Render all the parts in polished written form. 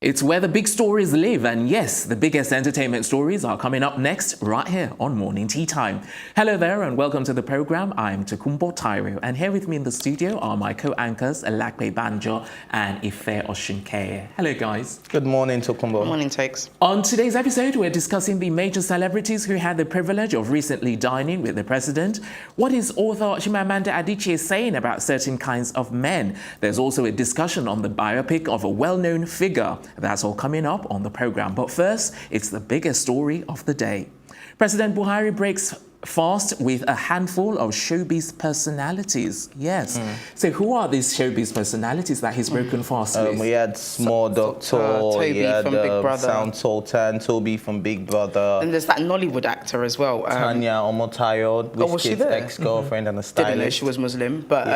It's where the big stories live, and yes, the biggest entertainment stories are coming up next right here on Morning Tea Time. Hello there and welcome to the program. I'm Tokumbo Tyro, and here with me in the studio are my co-anchors Alakpe Banjo and Ife Oshinke. Hello guys. Good morning, Tokumbo. Good morning, Takes. On today's episode, we're discussing the major celebrities who had the privilege of recently dining with the president. What is author Chimamanda Adichie saying about certain kinds of men? There's also a discussion on the biopic of a well-known figure. That's all coming up on the program. But first, it's the biggest story of the day. President Buhari breaks fast with a handful of showbiz personalities. Yes. So who are these showbiz personalities that he's broken fast with? We had Small Doctor, Toby from Big Brother. Sound Sultan, Toby from Big Brother. And there's that Nollywood actor as well. Tanya Omotayo, was she Wizkid's there? ex-girlfriend and a stylist. Didn't know she was Muslim, but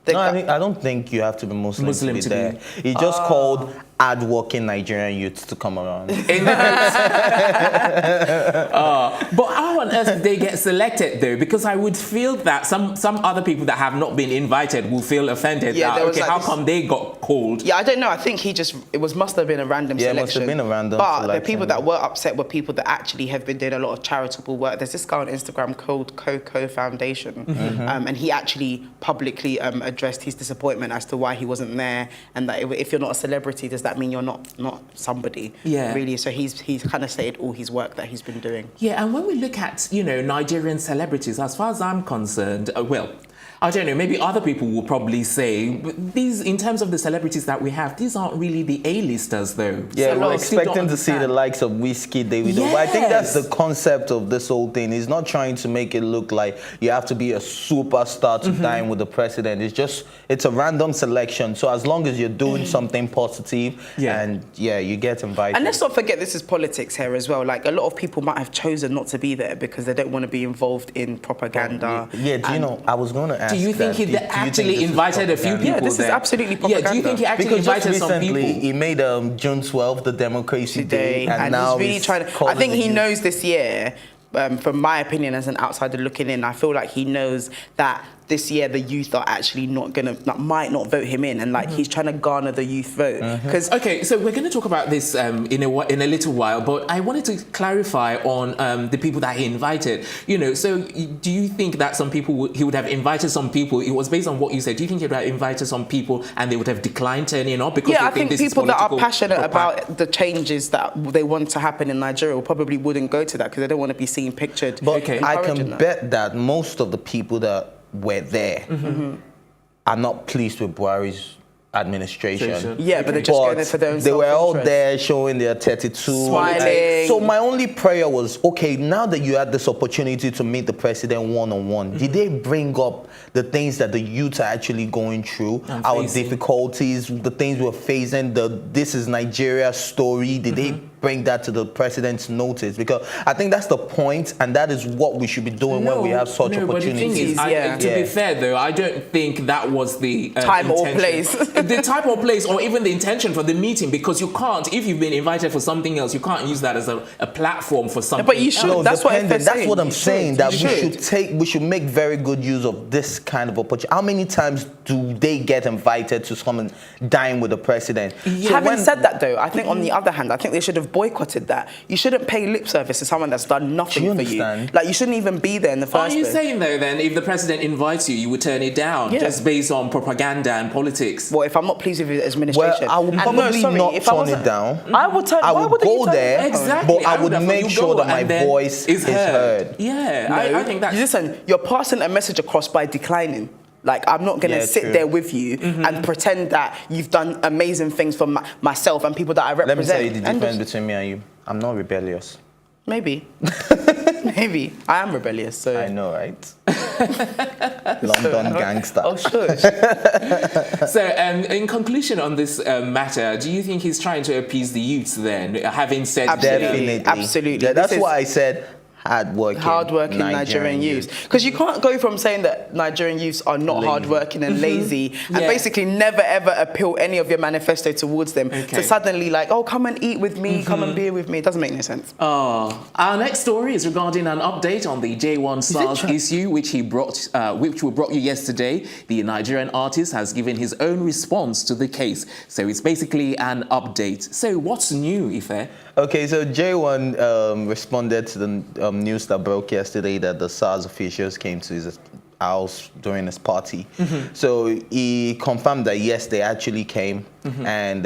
No, I don't think you have to be Muslim to be there. He just called hard-working Nigerian youths to come around. But how on earth did they get selected though? Because I would feel that some other people that have not been invited will feel offended. Yeah, that, there was okay, like how this- come they got called? yeah, I don't know. I think must have been a random Yeah, it selection. must have been a random But selection. the people that were upset were people that actually have been doing a lot of charitable work. There's this guy on Instagram called Coco Foundation, and he actually publicly addressed his disappointment as to why he wasn't there, and that if you're not a celebrity, does that mean you're not somebody? Yeah. Really. So he's kind of stated all his work that he's been doing. Yeah, and when we look at, Nigerian celebrities, as far as I'm concerned, I don't know, maybe other people will probably say, but these, in terms of the celebrities that we have, these aren't really the A-listers though. Yeah, So we're I still don't expecting to see the understand. likes of Wizkid, Davido. But I think that's Yes. the concept of this whole thing. He's not trying to make it look like you have to be a superstar to dine with the president. It's a random selection. So as long as you're doing something positive, and you get invited. And let's not forget this is politics here as well. Like a lot of people might have chosen not to be there because they don't want to be involved in propaganda. Yeah, do you know, I was going to ask Do you think he that. Do you think actually this is invited a few propaganda? people Yeah, this is there? absolutely Yeah, do you propaganda. think he actually Because just invited some recently people? he made June 12th the Democracy Day, and now he's really trying to. I calling think the he youth. knows this year, from my opinion as an outsider looking in, I feel like he knows that this year the youth are actually might not vote him in, and like he's trying to garner the youth vote. Because Okay, so we're going to talk about this in a little while, but I wanted to clarify on the people that he invited. So do you think that some people he would have invited some people? It was based on what you said. Do you think he would have invited some people and they would have declined turning up because I they think this is people that are political passionate about the changes that they want to happen in Nigeria probably wouldn't go to that because they don't want to be seen pictured. But I encouraging can that. bet that most of the people that were there are not pleased with Buhari's administration. Yeah, but they're just going there for their own they were all self-interest. there showing their 32. Smiling. So my only prayer was, okay, now that you had this opportunity to meet the president one-on-one, did they bring up the things that the youth are actually going through, our facing. difficulties, the things we're facing, this is Nigeria story? Did they bring that to the president's notice? Because I think that's the point, and that is what we should be doing when we have such But the opportunities. thing is, to be fair though, I don't think that was the Time or intention. place. The time or place, or even the intention for the meeting, because you can't, if you've been invited for something else, you can't use that as a platform for something. but you should. No, That's what dependent. FS That's what I'm saying. That You we should make very good use of this kind of opportunity. How many times do they get invited to come and dine with the president? Having said that, though, I think on the other hand, I think they should have boycotted that. You shouldn't pay lip service to someone that's done nothing for you. understand? Like you shouldn't even be there in the Are first you place. saying though then, if the president invites you, you would turn it down just based on propaganda and politics? Well, if I'm not pleased with his Well, administration, I would probably not if I turn wasn't- it down. I would turn. I why would wouldn't you go turn it there, down? Exactly. but I would have thought make you sure go that my and then voice is heard. Yeah, No, I think that's... Listen, you're passing a message across by declining. Like, I'm not going to sit true. there with you and pretend that you've done amazing things for myself and people that I represent. Let me tell you the And difference between me and you. I'm not rebellious. Maybe. Maybe. I am rebellious, so... I know, right? London gangster. Oh, sure. So, in conclusion on this matter, do you think he's trying to appease the youths then, having said... Absolutely. Definitely. Absolutely. Yeah, that's This is- why I said hardworking Nigerian youths. Because you can't go from saying that Nigerian youths are not hardworking and lazy and basically never ever appeal any of your manifesto towards them to suddenly like, oh, come and eat with me, come and beer with me. It doesn't make any sense. Our next story is regarding an update on the Jaywon SARS issue, which we brought you yesterday. The Nigerian artist has given his own response to the case. So it's basically an update. So what's new, Ife? Okay, so Jaywon responded to the news that broke yesterday that the SARS officials came to his house during his party. So he confirmed that yes, they actually came. And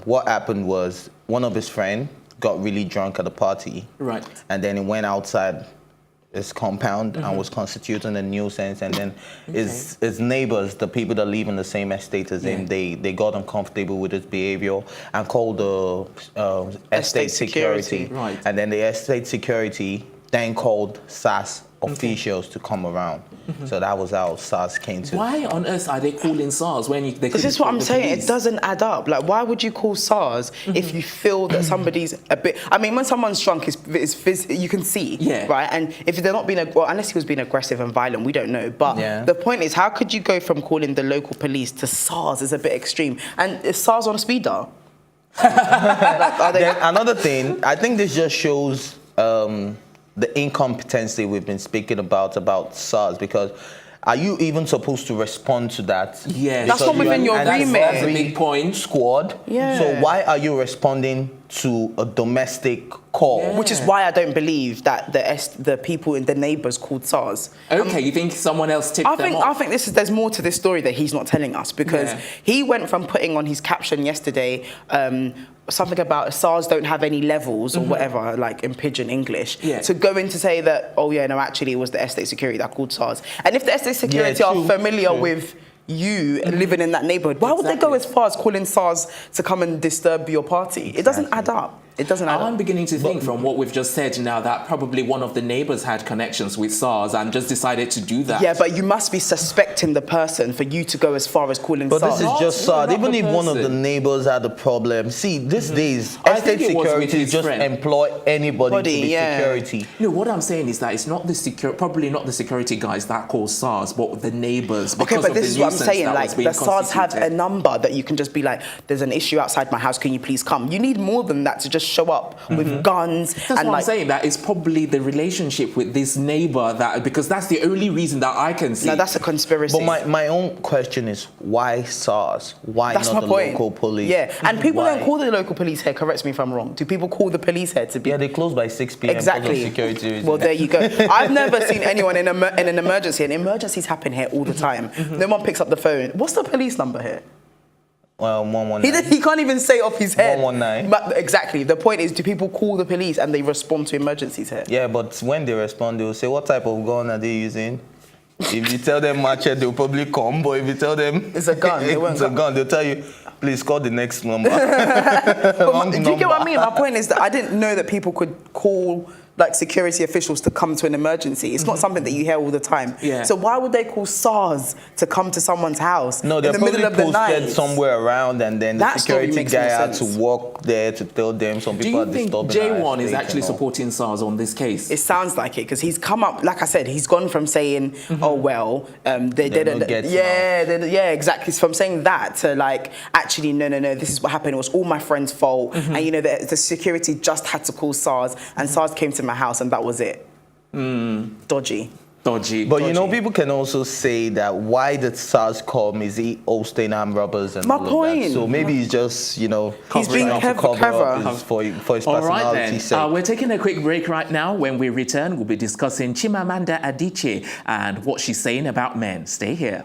what happened was one of his friends got really drunk at the party. Right. And then he went outside his compound and was constituting a nuisance, and then his neighbors, the people that live in the same estate as him, they got uncomfortable with his behavior and called the estate security. Right. And then the estate security then called SARS officials to come around. So that was how SARS came to. Why on earth are they calling SARS when they? Because this is what I'm saying. It doesn't add up. Like, why would you call SARS if you feel that somebody's a bit? I mean, when someone's drunk, you can see, right? And if they're not being, well, unless he was being aggressive and violent, we don't know. But the point is, how could you go from calling the local police to SARS? Is a bit extreme. And is SARS on a speed dial? Another thing, I think this just shows the incompetency we've been speaking about SARS, because are you even supposed to respond to that? Yeah, that's not within your remit. That's a big point. Squad. Yeah. So why are you responding to a domestic call? Yeah. Which is why I don't believe that the people in the neighbours called SARS. Okay, you think someone else tipped them off? I think there's more to this story that he's not telling us, because he went from putting on his caption yesterday something about SARS don't have any levels or whatever, like in pidgin English, to go in to say that, oh yeah, no, actually it was the estate security that called SARS. And if the estate security are familiar with you living in that neighborhood, why would they go as far as calling SARS to come and disturb your party? It doesn't add up. It doesn't add up. I'm beginning to think from what we've just said now that probably one of the neighbors had connections with SARS and just decided to do that. Yeah, but you must be suspecting the person for you to go as far as calling SARS. But this is just SARS. Even if one of the neighbors had a problem. See, these days, estate security just employ anybody to be security. No, what I'm saying is that it's not the probably not the security guys that call SARS, but the neighbors. Okay, but this is what I'm saying. Like, the SARS have a number that you can just be like, there's an issue outside my house, can you please come? You need more than that to just show up with guns. That's what I'm saying. That is probably the relationship with this neighbor, because that's the only reason that I can see. No, that's a conspiracy. But my own question is, why SARS? Why not the local police? Yeah, and people don't call the local police here, correct me if I'm wrong. Do people call the police here to be... Yeah, they close by 6 p.m. Exactly. Security reasons. Well, there you go. I've never seen anyone in an emergency, and emergencies happen here all the time. No one picks up the phone. What's the police number here? 119. He can't even say off his head. 119. But exactly. The point is, do people call the police and they respond to emergencies here? Yeah, but when they respond, they will say, what type of gun are they using? If you tell them machete, they'll probably come. But if you tell them it's a gun, they'll tell you, please call the next number. Do you get what I mean? My point is that I didn't know that people could call like security officials to come to an emergency. It's not something that you hear all the time. Yeah. So why would they call SARS to come to someone's house in the middle of the night? Somewhere around, and then the security guy had to walk there to tell them some people are disturbing. Do you think Jaywon is actually supporting SARS on this case? It sounds like it, because he's come up, like I said, he's gone from saying, oh well, they didn't, exactly, from saying that to like, actually, no, this is what happened, it was all my friend's fault, and you know, the security just had to call SARS, and SARS came to my house, and that was it. Dodgy. But you know, people can also say that why did SARS call Mizzy Osteen armed robbers and all of that? So maybe he's just, you know, he's being clever for his personality's sake. We're taking a quick break right now. When we return, we'll be discussing Chimamanda Adichie and what she's saying about men. Stay here.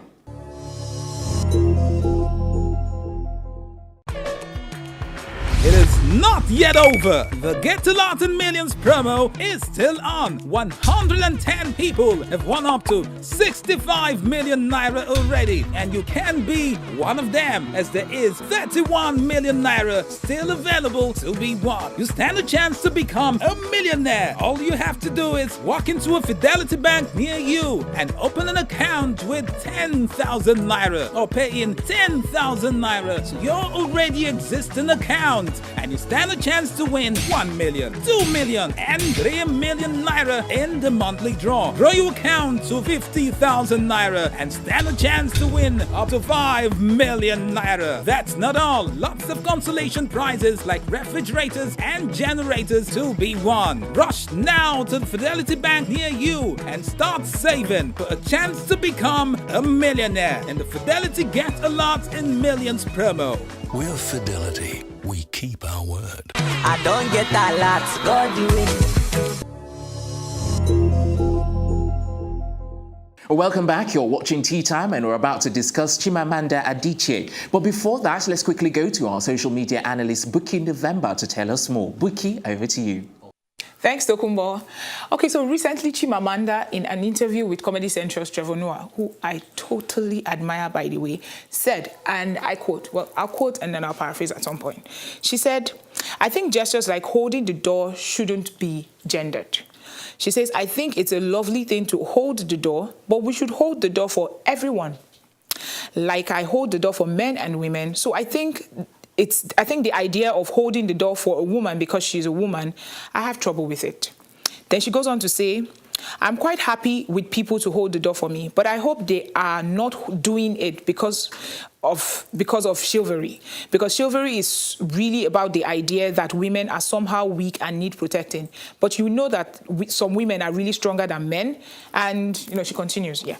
It is not yet over. The Get to Latin Millions promo is still on. 110 people have won up to 65 million naira already, and you can be one of them, as there is 31 million naira still available to be won. You stand a chance to become a millionaire. All you have to do is walk into a Fidelity Bank near you and open an account with 10,000 naira or pay in 10,000 naira to your already existing account, and you stand stand a chance to win 1 million, 2 million, and 3 million naira in the monthly draw. Draw your account to 50,000 naira and stand a chance to win up to 5 million naira. That's not all. Lots of consolation prizes like refrigerators and generators to be won. Rush now to the Fidelity Bank near you and start saving for a chance to become a millionaire in the Fidelity Get a Lot in Millions promo. We're Fidelity. We keep our word. I don't get a lot. God do it. Welcome back. You're watching Tea Time and we're about to discuss Chimamanda Adichie. But before that, let's quickly go to our social media analyst, Buki November, to tell us more. Buki, over to you. Thanks, Tokumbo. Okay, so recently Chimamanda, in an interview with Comedy Central's Trevor Noah, who I totally admire, by the way, said, and I quote, well, I'll quote and then I'll paraphrase at some point. She said, I think gestures like holding the door shouldn't be gendered. She says, I think it's a lovely thing to hold the door, but we should hold the door for everyone. Like I hold the door for men and women. So I think the idea of holding the door for a woman because she's a woman, I have trouble with it. Then she goes on to say, I'm quite happy with people to hold the door for me, but I hope they are not doing it because of chivalry. Because chivalry is really about the idea that women are somehow weak and need protecting. But you know that some women are really stronger than men. And, she continues, yeah.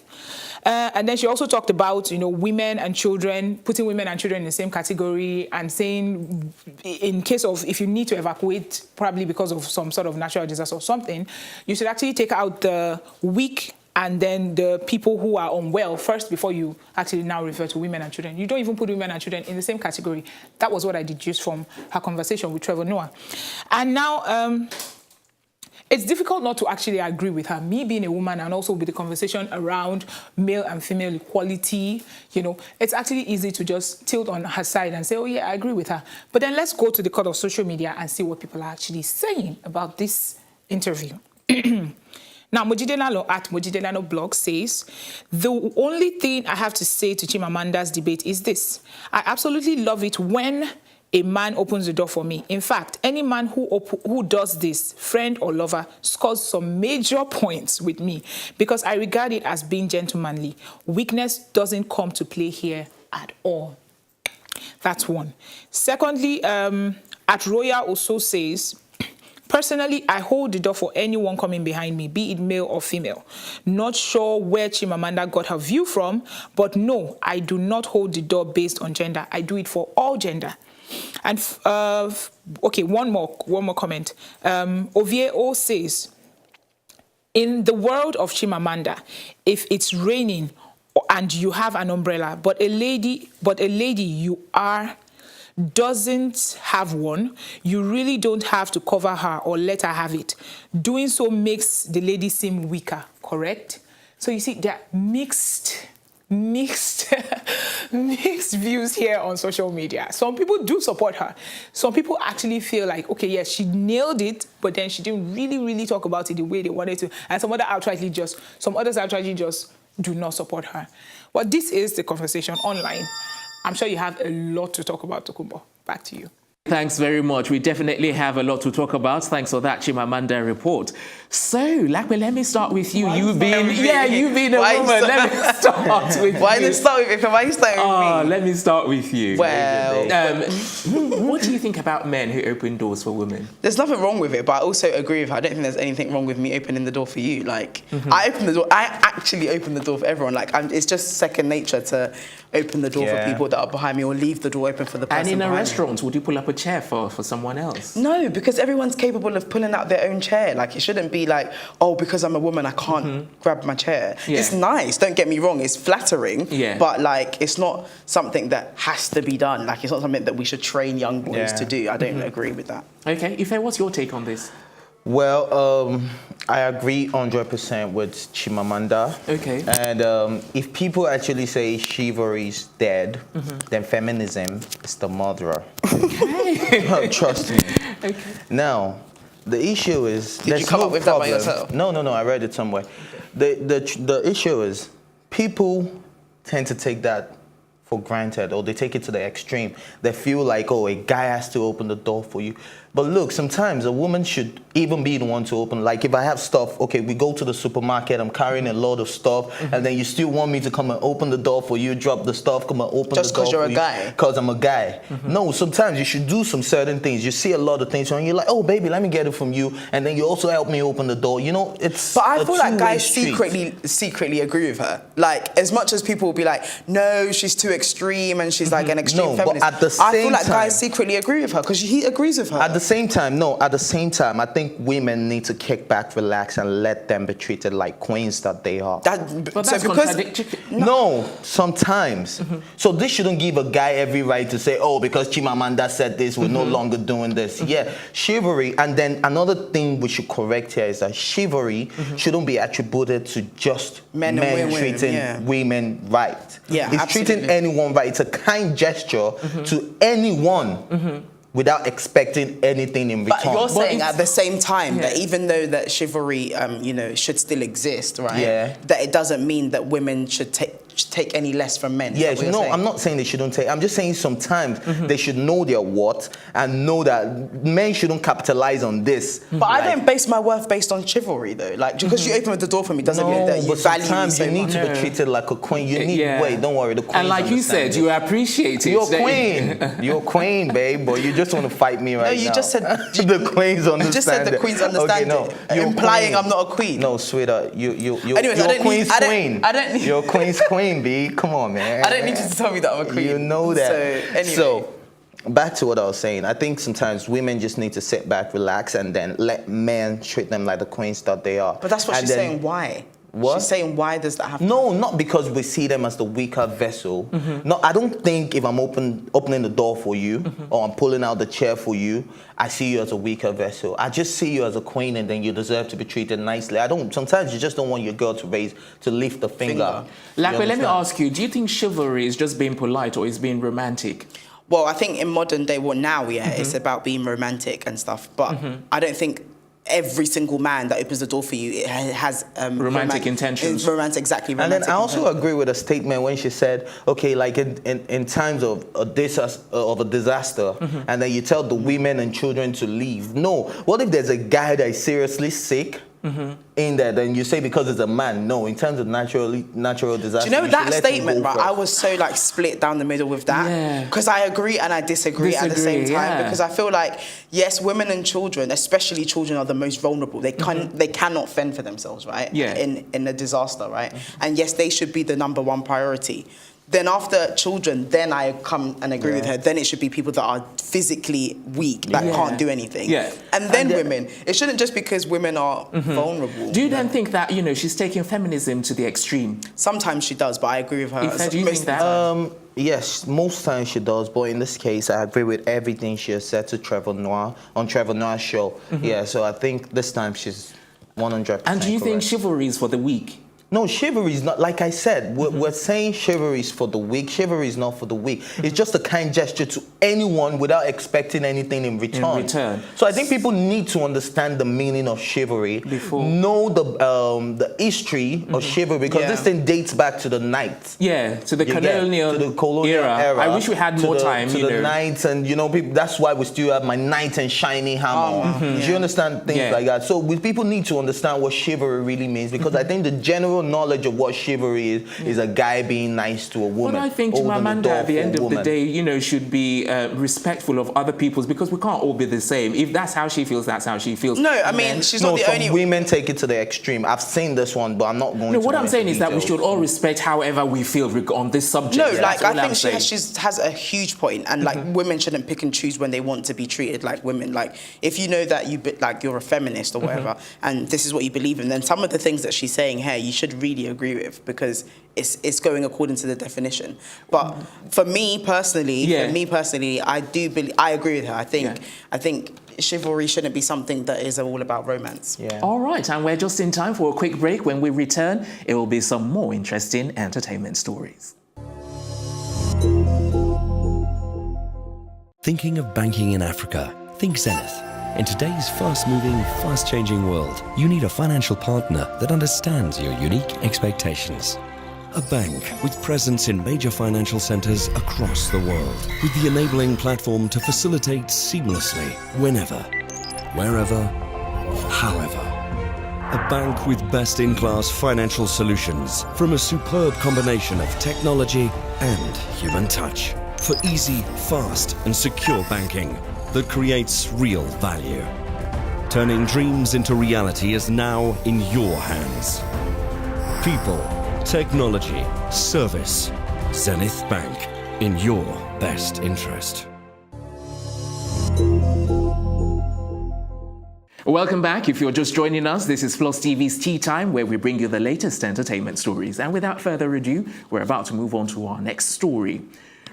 And then she also talked about, women and children, putting women and children in the same category and saying in case of, if you need to evacuate, probably because of some sort of natural disaster or something, you should actually take out the weak and then the people who are unwell first before you actually now refer to women and children. You don't even put women and children in the same category. That was what I deduced from her conversation with Trevor Noah. And now it's difficult not to actually agree with her. Me being a woman and also with the conversation around male and female equality, it's actually easy to just tilt on her side and say, oh yeah, I agree with her. But then let's go to the court of social media and see what people are actually saying about this interview. Now, Mojidelano at Mojidelano blog says, the only thing I have to say to Chimamanda's debate is this. I absolutely love it when a man opens the door for me. In fact, any man who does this, friend or lover, scores some major points with me because I regard it as being gentlemanly. Weakness doesn't come to play here at all. That's one. Secondly, at Roya also says, personally, I hold the door for anyone coming behind me, be it male or female. Not sure where Chimamanda got her view from, but no, I do not hold the door based on gender. I do it for all gender. And okay, one more comment. Ovie says, in the world of Chimamanda, if it's raining and you have an umbrella, but a lady you are doesn't have one, you really don't have to cover her or let her have it. Doing so makes the lady seem weaker, correct? So you see, there are mixed views here on social media. Some people do support her. Some people actually feel like, okay, yes, she nailed it, but then she didn't really talk about it the way they wanted to. And some others outrightly just do not support her. Well, this is the conversation online. I'm sure you have a lot to talk about, Tokumbo. Back to you. Thanks very much. We definitely have a lot to talk about. Thanks for that Chimamanda report. So, Lakme, let me start with you. You've been a woman. Let me start with you. Why did you start with me? Why you starting with me? Let me start with you. Well, what do you think about men who open doors for women? There's nothing wrong with it, but I also agree with her. I don't think there's anything wrong with me opening the door for you. Like, I open the door. I actually open the door for everyone. Like, it's just second nature to open the door for people that are behind me or leave the door open for the person And in a behind restaurant, me. would you pull up a chair for someone else? No, because everyone's capable of pulling out their own chair. Like, it shouldn't be like, oh, because I'm a woman, I can't grab my chair. Yeah. It's nice, don't get me wrong, it's flattering, but like, it's not something that has to be done. Like, it's not something that we should train young boys to do. I don't agree with that. Okay, Ife, what's your take on this? Well, I agree 100% with Chimamanda. Okay. And if people actually say chivalry is dead, then feminism is the murderer. Okay. Trust me. Okay. Now, the issue is... Did you come up with that by yourself? No, I read it somewhere. The issue is people tend to take that for granted, or they take it to the extreme. They feel like, oh, a guy has to open the door for you. But look, sometimes a woman should even be the one to open. Like if I have stuff, okay, we go to the supermarket, I'm carrying a load of stuff, and then you still want me to come and open the door for you, drop the stuff, come and open the door for you. Just because you're a guy? Because I'm a guy. No, sometimes you should do some certain things. You see a lot of things and you're like, oh, baby, let me get it from you. And then you also help me open the door. You know, it's But I feel like guys street. secretly agree with her. Like, as much as people will be like, no, she's too extreme and she's like an extreme feminist. But at the same I feel like time, guys secretly agree with her because he agrees with her. At the same time, I think women need to kick back, relax, and let them be treated like queens that they are. But that's contradictory. No, sometimes. So this shouldn't give a guy every right to say, oh, because Chimamanda said this, we're no longer doing this. Yeah, chivalry. And then another thing we should correct here is that chivalry shouldn't be attributed to just men treating women right. Yeah, it's absolutely. treating anyone right. It's a kind gesture to anyone. Without expecting anything in return. But you're saying at the same time that even though that chivalry, should still exist, right? Yeah. That it doesn't mean that women should take any less from men. Yes, no, I'm not saying they shouldn't take. I'm just saying sometimes they should know their worth and know that men shouldn't capitalize on this. But I don't base my worth based on chivalry, though. Like, because you open the door for me doesn't mean that you but value me sometimes so you need much. to be treated like a queen. You need, wait, don't worry, the queen. And like you said, you appreciate it. You're queen. You're queen, babe, but you just want to fight me right now. No, you just said the queens understand. You just said the queens understand it, implying I'm not a queen. No, sweetheart, you're Anyways, you're queen's queen. I don't need You're queen's queen, B. Come on, man. I don't need you to tell me that I'm a queen. You know that. So, anyway. So, back to what I was saying. I think sometimes women just need to sit back, relax, and then let men treat them like the queens that they are. But that's what she's saying. Why? What? She's saying, why does that happen? No, not because we see them as the weaker vessel. No, I don't think if I'm opening the door for you or I'm pulling out the chair for you, I see you as a weaker vessel. I just see you as a queen and then you deserve to be treated nicely. Sometimes you just don't want your girl to lift the finger. Lakwe, let me ask you, do you think chivalry is just being polite or is being romantic? Well, I think in modern day, it's about being romantic and stuff. But I don't think every single man that opens the door for you it has romantic intentions. Exactly. And then I also agree with a statement when she said, okay, like in times of a disaster, and then you tell the women and children to leave. No, what if there's a guy that is seriously sick? In there, then you say because it's a man. No, in terms of natural disaster. Do you know that statement, right? I was so like split down the middle with that because I agree and I disagree at the same time because I feel like yes, women and children, especially children, are the most vulnerable. They cannot fend for themselves, right? Yeah. In a disaster, right? And yes, they should be the #1 priority. Then after children, then I come and agree with her. Then it should be people that are physically weak, that can't do anything. Yeah. And then women. It shouldn't just because women are vulnerable. Do you then think that, she's taking feminism to the extreme? Sometimes she does, but I agree with her. Do you think that? Yes, most times she does, but in this case, I agree with everything she has said to Trevor Noah on Trevor Noah's show. Yeah, so I think this time she's 100%. And do you think chivalry is for the weak? No, chivalry is not, like I said, we're saying chivalry is for the weak. Chivalry is not for the weak. It's just a kind gesture to anyone without expecting anything in return. So I think people need to understand the meaning of chivalry, know the history of chivalry, because this thing dates back to the knights. Yeah, to the colonial era. I wish we had more time. To the knights, and people, that's why we still have my knight and shiny hammer. Do you understand things like that? So people need to understand what chivalry really means, because I think the general knowledge of what chivalry is a guy being nice to a woman. But I think Chimamanda at the end of the day, should be respectful of other people's, because we can't all be the same. If that's how she feels, that's how she feels. No, I mean, she's not the only... Some women take it to the extreme. I've seen this one, but I'm not going to... No, what I'm saying is that we should all respect however we feel on this subject. No, like, I think she has a huge point, and like, women shouldn't pick and choose when they want to be treated like women. Like, if you know that you're a feminist or whatever, and this is what you believe in, then some of the things that she's saying here, you should really agree with, because it's going according to the definition. But for me personally, I agree with her. I think chivalry shouldn't be something that is all about romance. Yeah. All right, and we're just in time for a quick break. When we return, it will be some more interesting entertainment stories. Thinking of banking in Africa? Think Zenith. In today's fast-moving, fast-changing world, you need a financial partner that understands your unique expectations. a bank with presence in major financial centers across the world, with the enabling platform to facilitate seamlessly whenever, wherever, however. A bank with best-in-class financial solutions from a superb combination of technology and human touch for easy, fast and secure banking that creates real value. Turning dreams into reality is now in your hands. People, technology, service. Zenith Bank, in your best interest. Welcome back. If you're just joining us, this is Plus TV's Tea Time, where we bring you the latest entertainment stories. And without further ado, we're about to move on to our next story.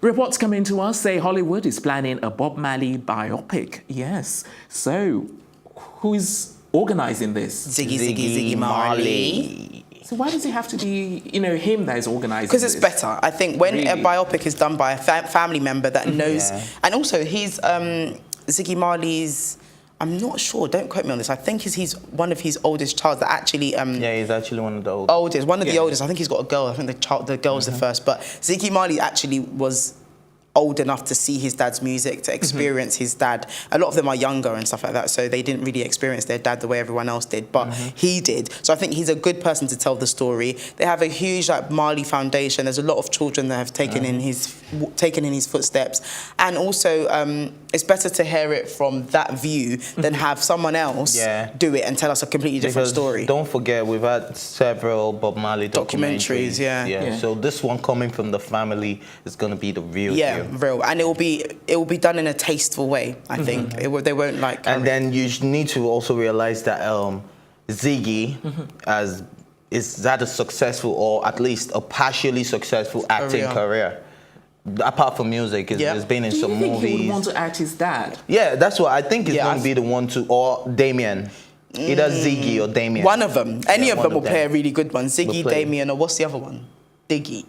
Reports coming to us say Hollywood is planning a Bob Marley biopic. Yes. So, who's organising this? Ziggy Marley. So why does it have to be, him that is organising Because this? it's better. I think when a biopic is done by a family member that knows... Yeah. And also, he's Ziggy Marley's... I'm not sure, don't quote me on this. I think he's one of his oldest child that actually... yeah, he's actually one of the oldest. One of the oldest. I think he's got a girl. I think the girl's the first. But Ziggy Marley actually was old enough to see his dad's music, to experience his dad. A lot of them are younger and stuff like that, so they didn't really experience their dad the way everyone else did, but he did. So I think he's a good person to tell the story. They have a huge Marley Foundation. There's a lot of children that have taken in his footsteps, and also it's better to hear it from that view than have someone else do it and tell us a completely different story. Don't forget, we've had several Bob Marley documentaries. Yeah. So this one coming from the family is going to be the real deal. Real, and it will be done in a tasteful way. I think they won't like. And then you need to also realize that Ziggy is that a successful, or at least a partially successful acting career. Apart from music, he's been in some movies. Do you think he would want to act his dad? Yeah, that's what I think. He's going to be the one to, or Damien. Either Ziggy or Damien. One of them. Any of them will play a really good one. Ziggy, Damien, or what's the other one? Diggy.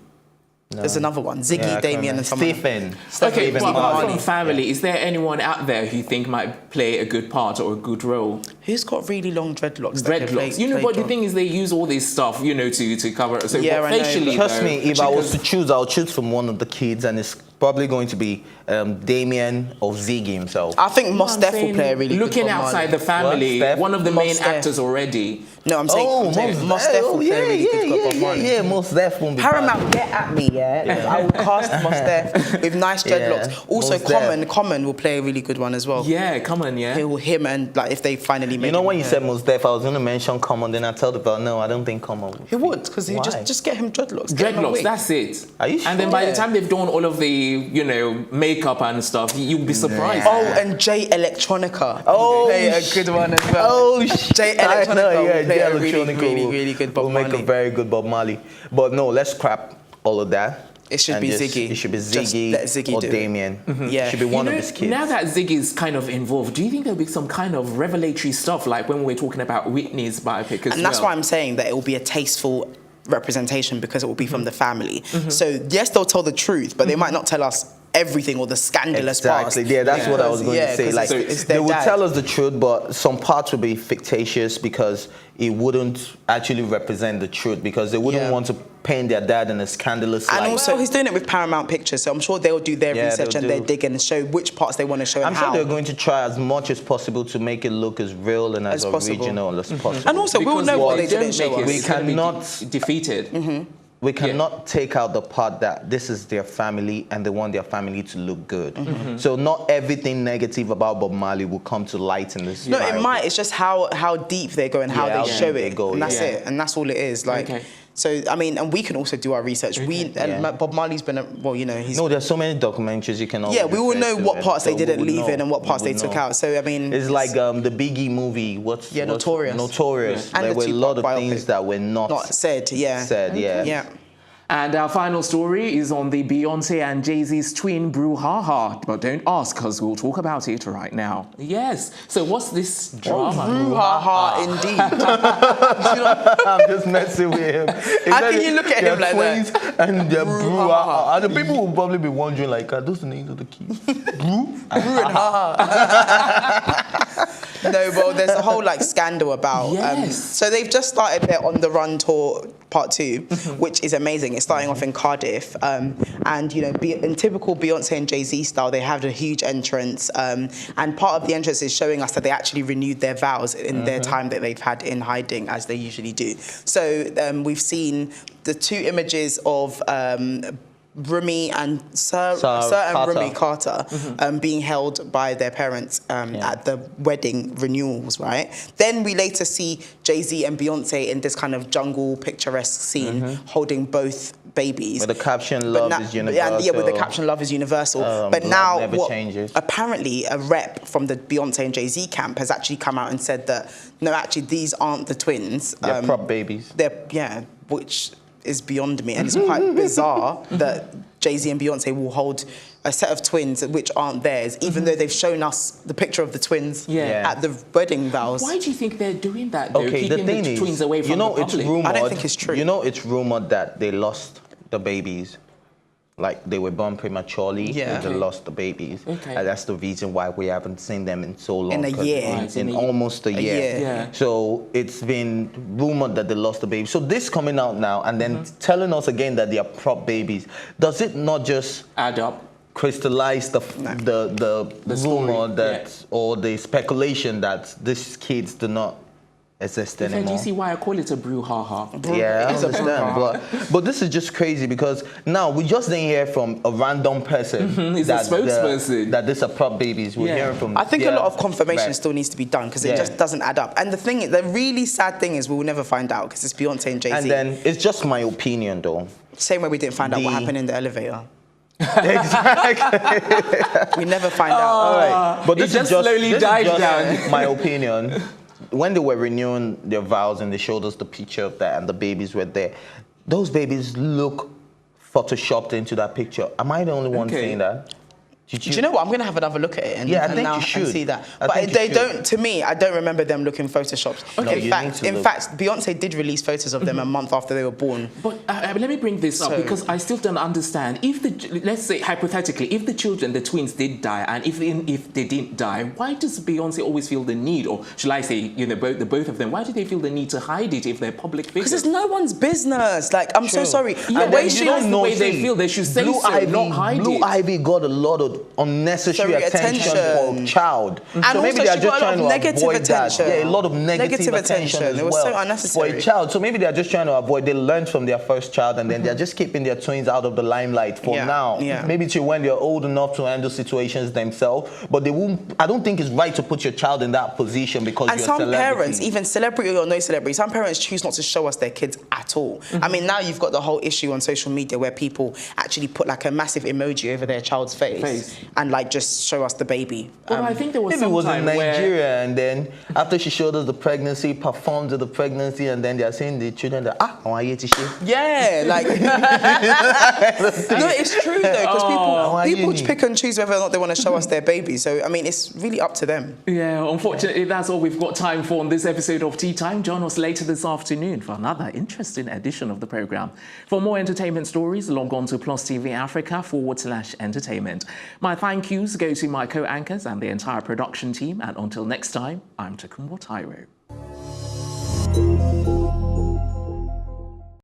No. There's another one. Ziggy, Damien, and someone. Stephen. Okay, but apart from family, is there anyone out there who you think might play a good part or a good role? Who's got really long dreadlocks? Dreadlocks. But the thing is, they use all this stuff, to cover it. So facially, trust me, if I was to choose, I'll choose from one of the kids, and it's probably going to be Damien or Ziggy himself. I think Mos Def will play a really good Bob Looking outside the family, one of the main actors already. No, I'm saying Mos Def will play a really good Bob Marley. Yeah, Mos Def won't be Paramount, get at me, I will cast Mos Def with nice dreadlocks. Also, Common will play a really good one as well. Yeah, Common, yeah. Him and if they finally make. When you said Mos Def, I was going to mention Common, then I told the girl, no, I don't think Common. He would, because he just get him dreadlocks. Dreadlocks, that's it. Are you sure? And then by the time they've done all of the, makeup and stuff, you'll be surprised. Oh, and Jay Electronica will play a good one as well. Oh, Jay Electronica will play a really good Bob Marley. Will make a very good Bob Marley. But no, let's scrap all of that. It should be Ziggy. It should be Ziggy or Damien. Yeah. It should be one of his kids. Now that Ziggy's kind of involved, do you think there'll be some kind of revelatory stuff like when we're talking about Whitney's biopic as well? And that's why I'm saying that it will be a tasteful representation, because it will be from the family. So yes, they'll tell the truth, but they might not tell us everything or the scandalous parts. Yeah, that's what I was going to say. Like, they would tell us the truth, but some parts would be fictitious because it wouldn't actually represent the truth, because they wouldn't want to paint their dad in a scandalous light. And also, he's doing it with Paramount Pictures, so I'm sure they'll do their research and their digging and show which parts they want to show and how. I'm sure they're going to try as much as possible to make it look as real and as original as possible. And also, we'll know what they didn't show us. We cannot defeated. We cannot take out the part that this is their family and they want their family to look good. So not everything negative about Bob Marley will come to light in this. No, it might. It's just how deep they go and how they show it. And that's it. And that's all it is. So, I mean, and we can also do our research. Bob Marley's been, he's... No, there's so many documentaries you can always... Yeah, we will know what parts they didn't leave in and what parts they took out. So, I mean... It's like the Biggie movie. Notorious. Notorious. There were a lot of things that were not said, yeah. And our final story is on the Beyonce and Jay-Z's twin brouhaha. But don't ask, because we'll talk about it right now. Yes. So what's this drama? Brouhaha, indeed. I'm just messing with him. How can you look at him like twins that? And they're brouhaha. And the people will probably be wondering, like, are those the names of the kids? Brew and haha. No, well, there's a whole scandal about. So they've just started their On the Run tour part 2, which is amazing. It's starting off in Cardiff, and you know, in typical Beyonce and Jay-Z style, they have a huge entrance, and part of the entrance is showing us that they actually renewed their vows in their time that they've had in hiding, as they usually do. So we've seen the 2 images of Rumi and Sir and Rumi Carter being held by their parents at the wedding renewals, right? Then we later see Jay-Z and Beyonce in this kind of jungle picturesque scene holding both babies. With the caption, love is universal. Yeah, with the caption, love is universal. But now, apparently a rep from the Beyonce and Jay-Z camp has actually come out and said that, no, actually, these aren't the twins. They're prop babies. Which is beyond me, and it's quite bizarre that Jay-Z and Beyonce will hold a set of twins which aren't theirs, even though they've shown us the picture of the twins at the wedding vows. Why do you think they're doing that, though? Okay, keeping the thing the twins away from the public? It's rumored, I don't think it's true. You know, it's rumored that they lost the babies. Like, they were born prematurely, they lost the babies. And that's the reason why we haven't seen them in so long. In a year. Right, in almost a year. So it's been rumored that they lost the baby. So this coming out now and then telling us again that they are prop babies, does it not just add up? Crystallize the rumor that, or the speculation that these kids do not exist anymore? Do you see why I call it a brouhaha? Yeah, I understand. But this is just crazy because now we just didn't hear from a random person that a spokesperson that this are prop babies. We're hearing from. I think a lot of confirmation still needs to be done because it just doesn't add up. And the really sad thing is we will never find out because it's Beyonce and Jay-Z. And then it's just my opinion, though. Same way we didn't find out what happened in the elevator. Exactly. We never find out. All right. But this just slowly died down. My opinion. When they were renewing their vows and they showed us the picture of that and the babies were there, those babies look photoshopped into that picture. Am I the only one saying that? Do you know what? I'm going to have another look at it and, you should see that. But they don't, to me, I don't remember them looking photoshopped. Okay. In fact, Beyonce did release photos of them a month after they were born. But let me bring this up because I still don't understand. If let's say hypothetically, if the children, the twins did die, and if they didn't die, why does Beyonce always feel the need, or shall I say, you know, both of them, why do they feel the need to hide it if they're public figures? Because it's no one's business. Like, I'm so sorry. Yeah, the way they feel, they should say not hide it. Blue Ivy got a lot of unnecessary attention for a child. And so maybe they're just trying to avoid that. Yeah, a lot of negative attention as it was so unnecessary. for a child. So maybe they're just trying to avoid. They learned from their first child and then they're just keeping their twins out of the limelight for now. Maybe to when they're old enough to handle situations themselves. But they won't. I don't think it's right to put your child in that position because you're a celebrity. And some parents, even celebrity or no celebrity, some parents choose not to show us their kids at all. I mean, now you've got the whole issue on social media where people actually put like a massive emoji over their child's face. And like just show us the baby. Well, I think there was maybe it was in Nigeria, and then after she showed us the pregnancy, performed the pregnancy, and then they are saying the children that I want you to shave. Yeah, like no, it's true though, because people pick and choose whether or not they want to show us their baby. So I mean, it's really up to them. Yeah, unfortunately, that's all we've got time for on this episode of Tea Time. Join us later this afternoon for another interesting edition of the program. For more entertainment stories, log on to Plus TV Africa /entertainment. My thank yous go to my co-anchors and the entire production team. And until next time, I'm Tokunbo Tyro.